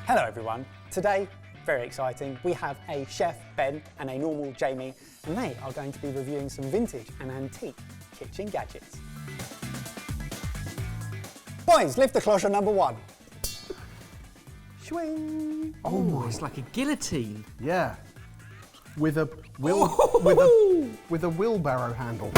Hello everyone. Today, very exciting, we have a chef, Ben, and a normal Jamie, and they are going to be reviewing some vintage and antique kitchen gadgets. Boys, lift the cloche on number 1. Swing. Oh, it's like a guillotine. Yeah. With a with a wheelbarrow handle.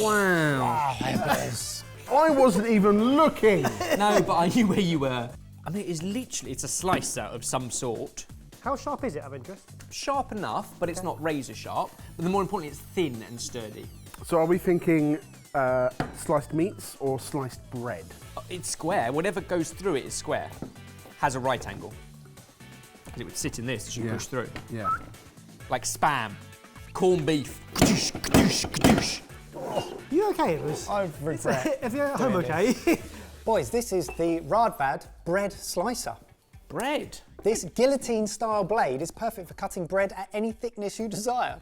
Wow. I wasn't even looking. No, but I knew where you were. I mean, it's a slicer of some sort. How sharp is it, of interest? Sharp enough, but it's not razor sharp. But the more importantly, it's thin and sturdy. So are we thinking sliced meats or sliced bread? It's square. Whatever goes through it is square. Has a right angle. Because it would sit in this as you push through. Yeah. Like spam, corned beef. Kadoosh, kadoosh, kadoosh. You okay, Lewis? I regret. If you're at home, okay? Boys, this is the Radvad bread slicer. Bread. This guillotine-style blade is perfect for cutting bread at any thickness you desire.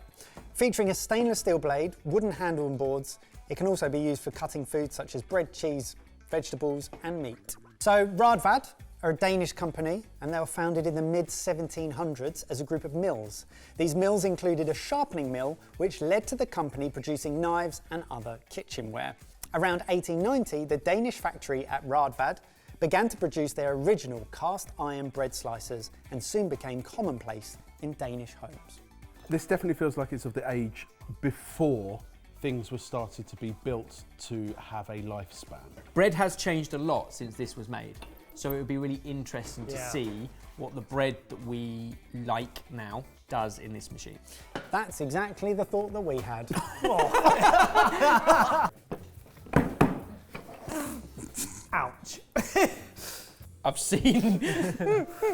Featuring a stainless steel blade, wooden handle and boards, it can also be used for cutting foods such as bread, cheese, vegetables and meat. So Radvad are a Danish company, and they were founded in the mid-1700s as a group of mills. These mills included a sharpening mill, which led to the company producing knives and other kitchenware. Around 1890, the Danish factory at Radvad began to produce their original cast iron bread slicers and soon became commonplace in Danish homes. This definitely feels like it's of the age before things were started to be built to have a lifespan. Bread has changed a lot since this was made. So it would be really interesting to see what the bread that we like now does in this machine. That's exactly the thought that we had. Ouch. I've seen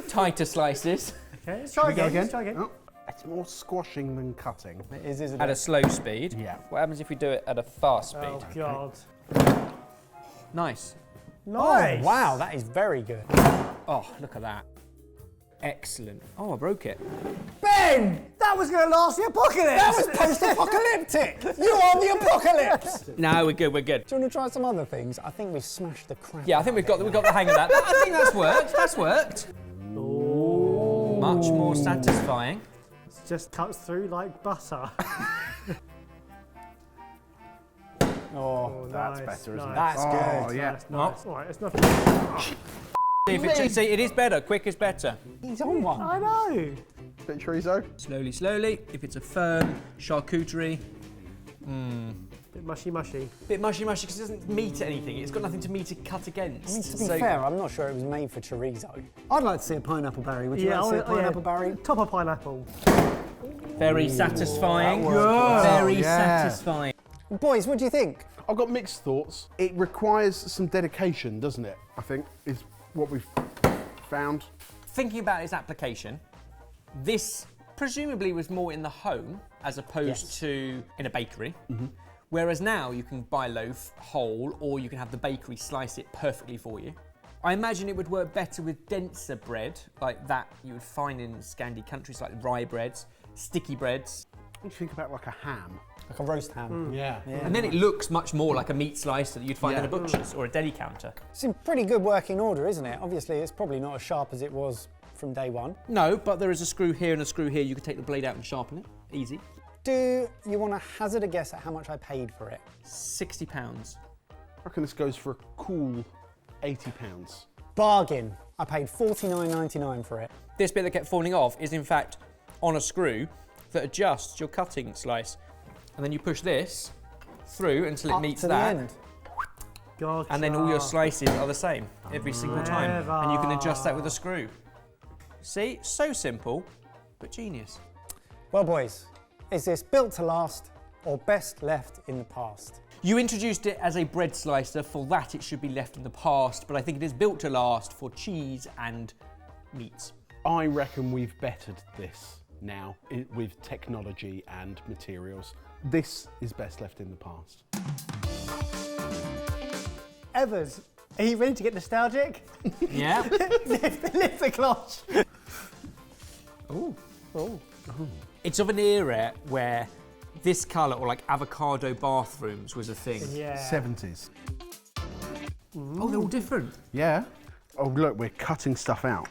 tighter slices Okay, let's try again. Let's try again. Oh, it's more squashing than cutting. It is, isn't at a it? slow speed. Yeah. What happens if we do it at a fast speed? Oh, God. Nice. Nice. Oh, wow, that is very good. Oh, look at that. Excellent. Oh, I broke it. Ben! That was going to last the apocalypse. That was post-apocalyptic! You are the apocalypse! No, we're good, we're good. Do you want to try some other things? I think we've smashed the crap Yeah, I out think of we've got the hang of that. I think that's worked. That's worked. Ooh. Much more satisfying. It just cuts through like butter. Oh, That's nice, better, isn't it? nice. that's Oh, good. yeah. Nice. All right, it's nothing. See, it is better. Quick is better. He's on one. I know. Bit of chorizo. Slowly, slowly. If it's a firm charcuterie, Bit mushy, mushy. bit mushy, mushy because it doesn't meet anything. It's got nothing to meet to cut against. I mean, to be So- fair, I'm not sure it was made for chorizo. I'd like to see a pineapple berry. Would you Yeah, like to see a pineapple berry? Top of pineapple. Very satisfying. that worked. Very Yeah. satisfying. Boys, what do you think? I've got mixed thoughts. It requires some dedication, doesn't it? I think is what we've found. Thinking about its application, this presumably was more in the home as opposed Yes. to in a bakery. Whereas now you can buy a loaf whole or you can have the bakery slice it perfectly for you. I imagine it would work better with denser bread like that you would find in Scandi countries like rye breads, sticky breads. What do you think about like a ham? Like a roast ham. Yeah. And then it looks much more like a meat slicer that you'd find in a Yeah. butcher's or a deli counter. It's in pretty good working order, isn't it? Obviously, it's probably not as sharp as it was from day one. No, but there is a screw here and a screw here. You can take the blade out and sharpen it. Easy. Do you want to hazard a guess at how much I paid for it? £60. I reckon this goes for a cool £80. Bargain. I paid $49.99 for it. This bit that kept falling off is in fact on a screw that adjusts your cutting slice. And then you push this through until it Up meets to that. the end. Gotcha. And then all your slices are the same every single time. And you can adjust that with a screw. See, so simple, but genius. Well, boys, is this built to last or best left in the past? You introduced it as a bread slicer, for that it should be left in the past, but I think it is built to last for cheese and meats. I reckon we've bettered this now with technology and materials. This is best left in the past. Evers, are you ready to get nostalgic? Yeah? Lift the clutch. Ooh. Oh. It's of an era where this colour, or like avocado bathrooms, was a thing. Yeah. 70s. Oh, they're all different. Yeah. Oh, look, we're cutting stuff out.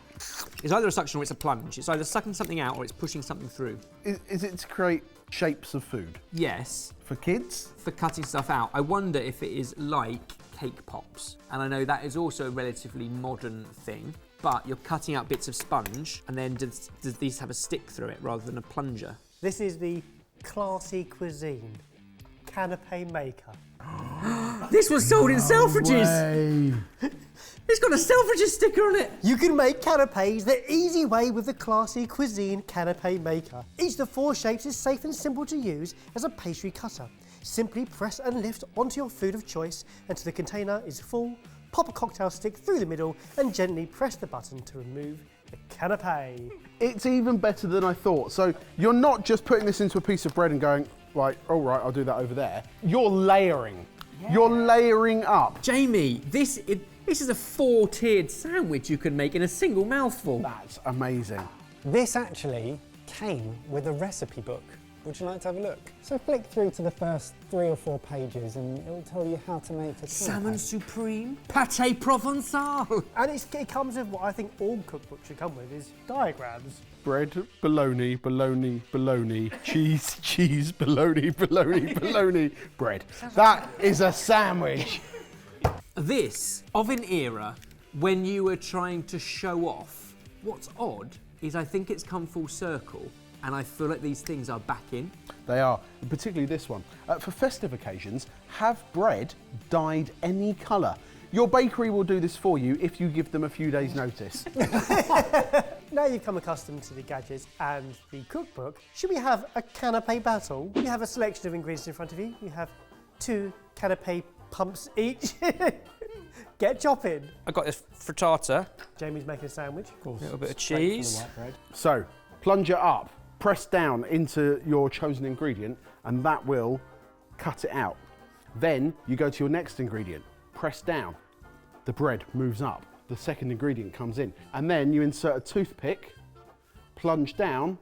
It's either a suction or it's a plunge. It's either sucking something out or it's pushing something through. Is it to create shapes of food? Yes, For kids? for cutting stuff out. I wonder if it is like cake pops. And I know that is also a relatively modern thing, but you're cutting out bits of sponge and then does these have a stick through it rather than a plunger? This is the classy cuisine Canapé maker. This was sold in Selfridges! It's got a Selfridges sticker on it! You can make canapés the easy way with the classy cuisine Canapé maker. Each of the 4 shapes is safe and simple to use as a pastry cutter. Simply press and lift onto your food of choice until the container is full, pop a cocktail stick through the middle and gently press the button to remove the canapé. It's even better than I thought. So you're not just putting this into a piece of bread and going, like, all right, I'll do that over there. You're layering. Yeah. You're layering up. Jamie, this is a 4-tiered sandwich you can make in a single mouthful. That's amazing. This actually came with a recipe book. Would you like to have a look? So flick through to the first 3 or 4 pages and it will tell you how to make a Salmon supreme, pâté provençal. And it comes with what I think all cookbooks should come with, is diagrams. Bread, bologna, bologna, bologna, cheese, cheese, bologna, bologna, bologna, bread. That is a sandwich. This, of an era when you were trying to show off, what's odd is I think it's come full circle and I feel like these things are back in. They are, particularly this one. For festive occasions, have bread dyed any colour. Your bakery will do this for you if you give them a few days' notice. Now you've come accustomed to the gadgets and the cookbook, should we have a canapé battle? You have a selection of ingredients in front of you. You have 2 canapé pumps each. Get chopping. I got this frittata. Jamie's making a sandwich. Of course. A little bit of cheese. So, plunge it up, press down into your chosen ingredient, and that will cut it out. Then you go to your next ingredient, press down, the bread moves up, the second ingredient comes in, and then you insert a toothpick, plunge down,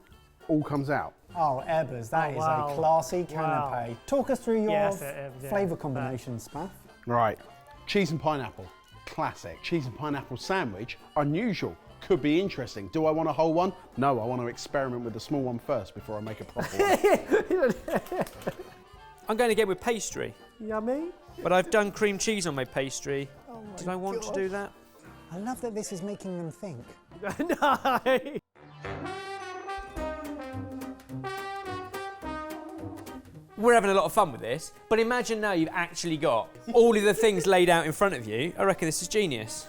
all comes out. Oh, Ebbers, that is wow. a classy canapé. Wow. Talk us through your Yeah. flavour combinations, Spaff. Right, cheese and pineapple, classic. Cheese and pineapple sandwich, unusual. Could be interesting. Do I want a whole one? No, I want to experiment with the small one first before I make a proper one. I'm going to go with pastry, Yummy. but I've done cream cheese on my pastry. Oh my Did I want to do that? I love that this is making them think. No. We're having a lot of fun with this, but imagine now you've actually got all of the things laid out in front of you. I reckon this is genius.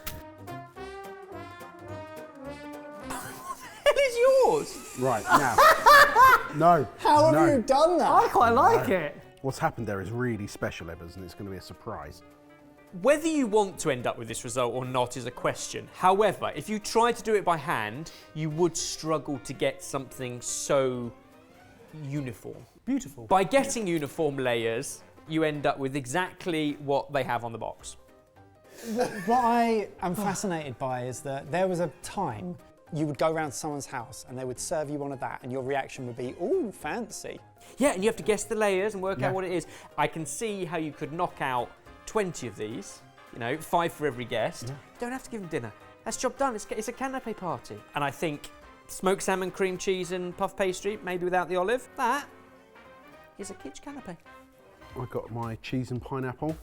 What the hell is yours? Right, now. No. How have you done that? I quite like it. What's happened there is really special, Ebbers, and it's going to be a surprise. Whether you want to end up with this result or not is a question. However, if you try to do it by hand, you would struggle to get something so uniform. Beautiful. By getting uniform layers, you end up with exactly what they have on the box. What I am fascinated by is that there was a time you would go around to someone's house and they would serve you one of that and your reaction would be, ooh, fancy. Yeah, and you have to guess the layers and work out what it is. I can see how you could knock out 20 of these, 5 for every guest. You don't have to give them dinner. That's job done. It's a canapé party. And I think smoked salmon, cream cheese and puff pastry, maybe without the olive, that is a kitsch canapé. I got my cheese and pineapple.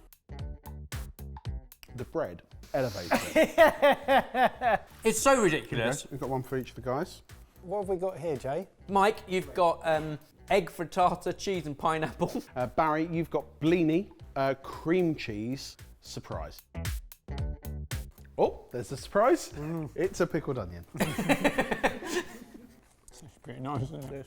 The bread elevates it. It's so ridiculous. Okay, we've got one for each of the guys. What have we got here, Jay? Mike, you've got egg frittata, cheese and pineapple. Barry, you've got blini, cream cheese, surprise. Oh, there's a surprise. It's a pickled onion. Pretty nice, isn't it?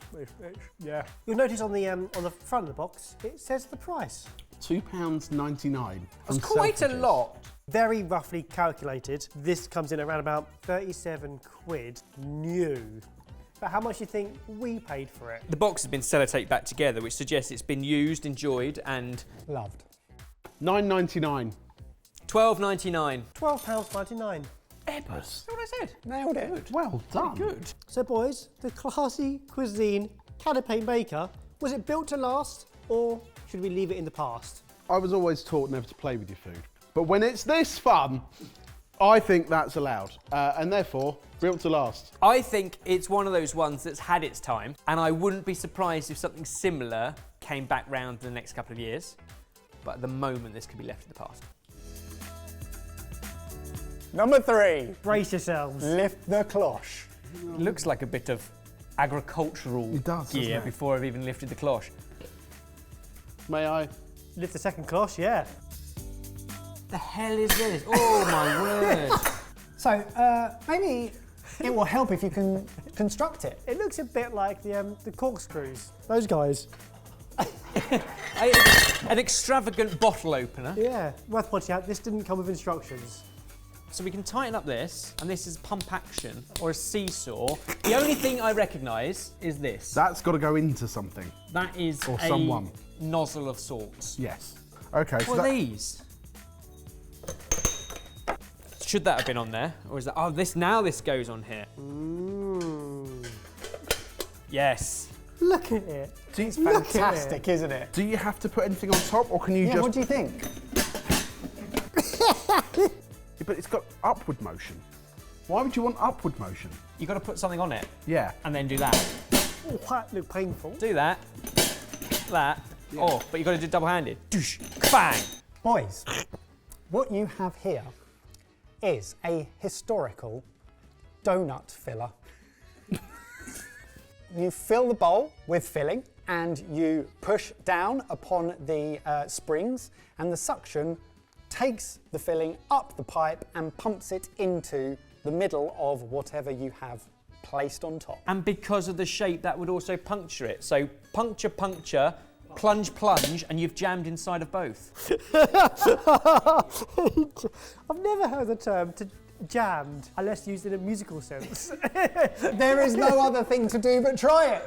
Yeah. You'll notice on the front of the box, it says the price. £2.99. That's quite a lot. Very roughly calculated, this comes in around about 37 quid new. But how much do you think we paid for it? The box has been sellotaped back together, which suggests it's been used, enjoyed, and Loved. £9.99. £12.99. £12.99. Ebbers. That's what I said. Nailed it. Well done. Good. So boys, the classy cuisine canapé maker, was it built to last or should we leave it in the past? I was always taught never to play with your food. But when it's this fun, I think that's allowed, and therefore, built to last. I think it's one of those ones that's had its time, and I wouldn't be surprised if something similar came back round in the next couple of years. But at the moment, this could be left in the past. Number 3. Brace yourselves. Lift the cloche. It looks like a bit of agricultural It does, doesn't gear it? before I've even lifted the cloche. May I? Lift the second cloche, yeah. The hell is this? Oh my word! So maybe it will help if you can construct it. It looks a bit like the corkscrews. Those guys. An extravagant bottle opener. Yeah. Worth pointing out, this didn't come with instructions. So we can tighten up this, and this is pump action or a seesaw. The only thing I recognise is this. That's got to go into something. That is Or a someone. nozzle of sorts. Yes. Okay. So What are that, these? Should that have been on there, or is that? Oh, this goes on here. Yes. Look at it. It's Look at fantastic, isn't it? do you have to put anything on top, or can you Yeah, just? what do you think? But it's got upward motion. Why would you want upward motion? You got to put something on it, Yeah. and then do that. Oh, that looked painful. Do that. That. Oh, but you got to do double-handed. Doosh, bang. Boys, what you have here is a historical donut filler. You fill the bowl with filling and you push down upon the springs, and the suction takes the filling up the pipe and pumps it into the middle of whatever you have placed on top. And because of the shape, that would also puncture it. So puncture, puncture, plunge, plunge, and you've jammed inside of both. I've never heard the term jammed unless used in a musical sense. There is no other thing to do but try it.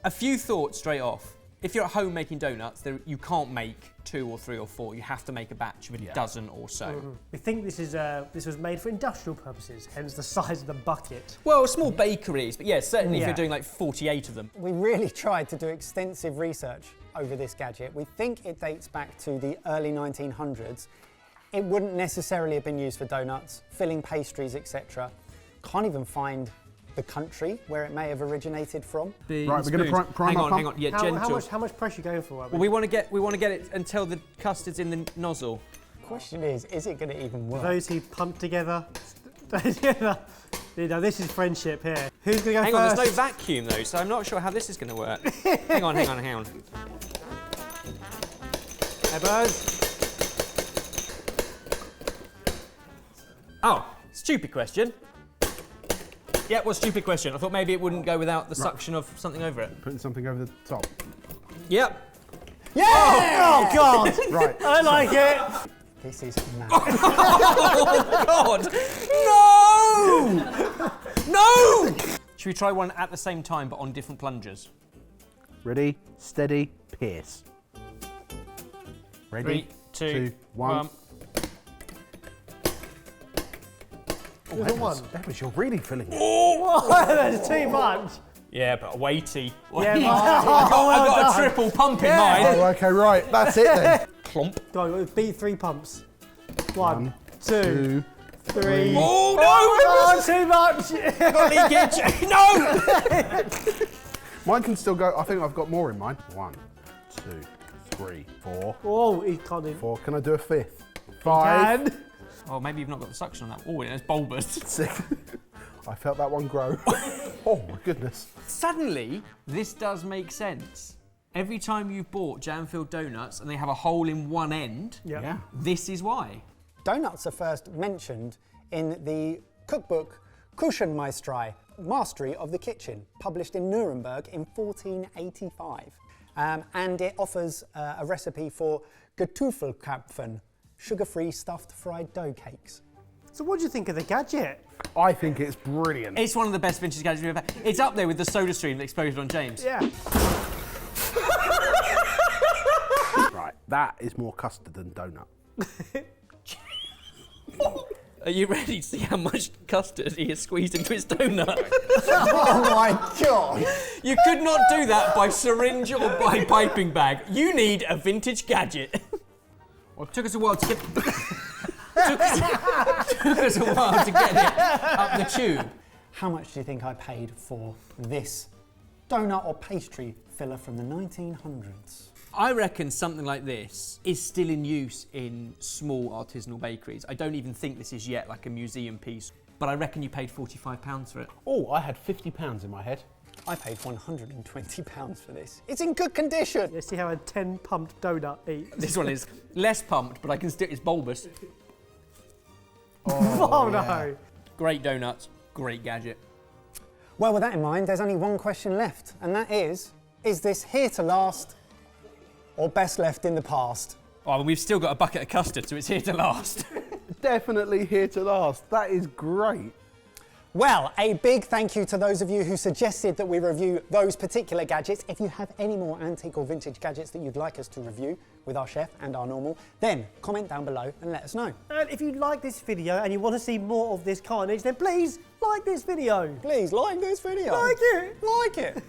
A few thoughts straight off. If you're at home making donuts, you can't make 2 or 3 or 4. You have to make a batch of a dozen or so. We think this was made for industrial purposes, hence the size of the bucket. Well, small bakeries, but yeah, certainly if Yeah. you're doing like 48 of them. We really tried to do extensive research over this gadget. We think it dates back to the early 1900s. It wouldn't necessarily have been used for donuts, filling pastries, etc. Can't even find the country where it may have originated from. Right, we're going to prime Hang our on, hang pump. on. Yeah, How gentle. much pressure are you going for? Well, we want to get it until the custard's in the nozzle. Question is it going to even work? Those who pumped together. You know, this is friendship here. Who's going to go Hang on, first? there's no vacuum though, so I'm not sure how this is going to work. hang on. Hey, Buzz. Oh, stupid question. Yeah, well, stupid question. I thought maybe it wouldn't go without the suction of something over it. Putting something over the top. Yep. Yeah! Oh, God! Right. I like it! This is mad. God! No! No! Should we try one at the same time but on different plungers? Ready, steady, pierce. Ready, 3, 2, 1. It was a one. That was you're really filling it. That's too much. Yeah, but weighty. Yeah, I've well got done. a triple pump in Yeah. mine. Oh, okay, right. That's it then. Clump. Go on, beat 3 pumps. 1, 2, 2, 3. Oh, no! Oh, too much! Leakage. No! Mine can still go. I think I've got more in mine. 1, 2, 3, 4. Oh, he can't even. 4. Can I do a 5th? 5. And Oh, maybe you've not got the suction on that. Oh, it's bulbous. 6. I felt that one grow. Oh my goodness. Suddenly, this does make sense. Every time you've bought jam-filled donuts and they have a hole in one end, yeah. this is why. Donuts are first mentioned in the cookbook Küchenmeisterei, Mastery of the Kitchen, published in Nuremberg in 1485. And it offers a recipe for Kartoffelkrapfen, sugar-free stuffed fried dough cakes. So what do you think of the gadget? I think it's brilliant. It's one of the best vintage gadgets we've ever had. It's up there with the soda stream that exploded on James. Yeah. Right, that is more custard than donut. Are you ready to see how much custard he has squeezed into his donut? Oh my God! You could not do that by syringe or by piping bag. You need a vintage gadget. Well, it took us a while to get... took us a while to get it up the tube. How much do you think I paid for this donut or pastry filler from the 1900s? I reckon something like this is still in use in small artisanal bakeries. I don't even think this is yet like a museum piece, but I reckon you paid £45 for it. Oh, I had £50 in my head. I paid £120 for this. It's in good condition. Let's see how a 10 pumped donut eats. This one is less pumped, but I can still, it's bulbous. Oh, no. Great donuts, great gadget. Well, with that in mind, there's only one question left, and that is this here to last or best left in the past? Oh, and we've still got a bucket of custard, so it's here to last. Definitely here to last. That is great. Well, a big thank you to those of you who suggested that we review those particular gadgets. If you have any more antique or vintage gadgets that you'd like us to review with our chef and our normal, then comment down below and let us know. And if you like this video and you want to see more of this carnage, then please like this video. Please like this video. Like it. Like it.